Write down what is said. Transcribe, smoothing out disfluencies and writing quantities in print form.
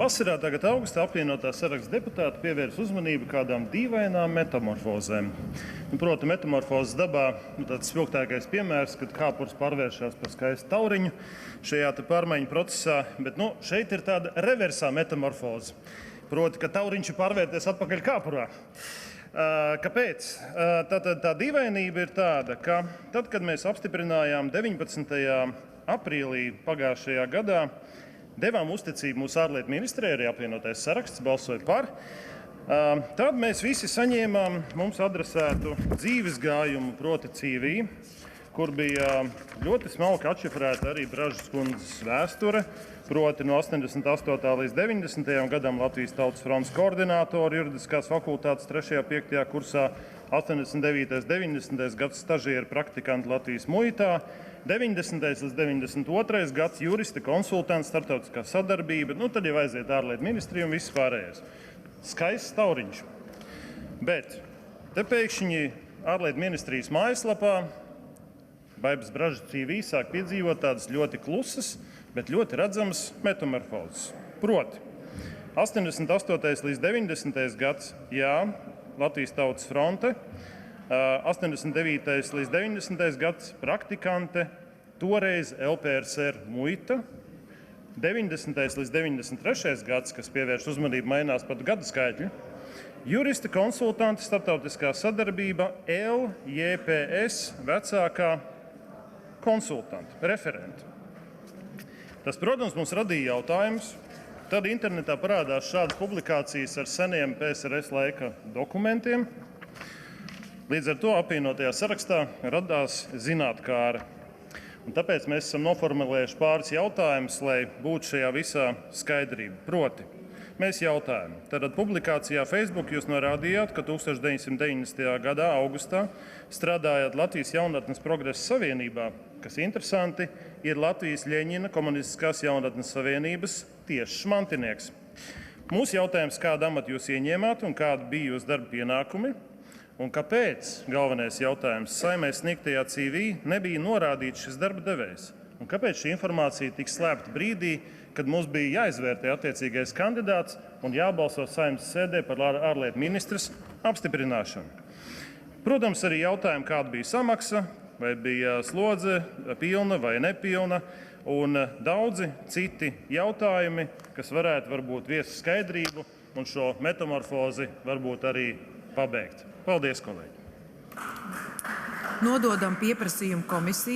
Vasarā tagad augustā apvienotā saraksta deputāti pievērs uzmanību kādām dīvainām metamorfozēm. Proti, metamorfozes dabā tāds spilgtākais piemērs, kad kāpurs pārvēršas par skaistu tauriņu šajā pārmaiņu procesā, bet šeit ir tāda reversā metamorfoze. Proti, ka tauriņš ir pārvērties atpakaļ kāpurā. Kāpēc? Tā dīvainība ir tāda, ka tad, kad mēs apstiprinājām 19. aprīlī pagājušajā gadā, devām uzticību mūsu ārlietu ministrijai, arī apvienotais saraksts balsoja par. Tad mēs visi saņēmām mums adresētu dzīves gājumu, proti CV, kur bija ļoti smalki atšifrēta arī Bražas kundzes vēsture, proti no 88. līdz 90. gadam Latvijas Tautas frontes koordinātori juridiskās fakultātes 3. un 5. kursā, 89. 90. gads stažieri praktikanti Latvijas muitā, 90. līdz 92. gads juristi, konsultanti, starptautiskā sadarbība, tad jau aiziet ārlietu ministrija un viss pārējais. Skaists tauriņš. Bet te pēkšņi ārlietu ministrijas mājaslapā Baibas Bražas CV sāk piedzīvot tādas ļoti klusas, bet ļoti redzamas metamorfozes. Proti, 88. līdz 90. gads, jā, Latvijas Tautas fronte, 89. līdz 90. gads praktikante, toreiz LPRSR muita, 90. līdz 93. gads, kas pievērš uzmanību, mainās pat gadu skaitļi, juristi, konsultanti, starptautiskā sadarbība, LJPS, vecākā konsultanta, referenta. Tas, protams, mums radīja jautājumus. Tad internetā parādās šādas publikācijas ar seniem PSRS laika dokumentiem. Līdz ar to apvienotajā sarakstā radās zinātkāra. Un tāpēc mēs esam noformulējuši pāris jautājumus, lai būtu šajā visā skaidrība. Proti, mēs jautājam. Tad publikācijā Facebook jūs norādījāt, ka 1990. gadā augustā strādājāt Latvijas jaunatnes progresa savienībā, kas interesanti, ir Latvijas Ļeņina komunistiskās jaunatnes savienības tiešs mantinieks. Mūsu jautājums, kādu amatu jūs ieņēmāt un kādi bija jūsu darba pienākumi? Un kāpēc, galvenais jautājums, Saeimai sniegtajā CV nebija norādīts šis darba devējs? Un kāpēc šī informācija tika slēpta brīdī, kad mums bija jāizvērtē attiecīgais kandidāts un jābalso Saeimas sēdē par ārlietu ministres apstiprināšanu? Protams, arī jautājumi, kāda bija samaksa, vai bija slodze pilna vai nepilna, un daudzi citi jautājumi, kas varētu varbūt viest skaidrību un šo metamorfozi varbūt arī pabeigt. Paldies, kolēģi! Nododam pieprasījumu komisijai.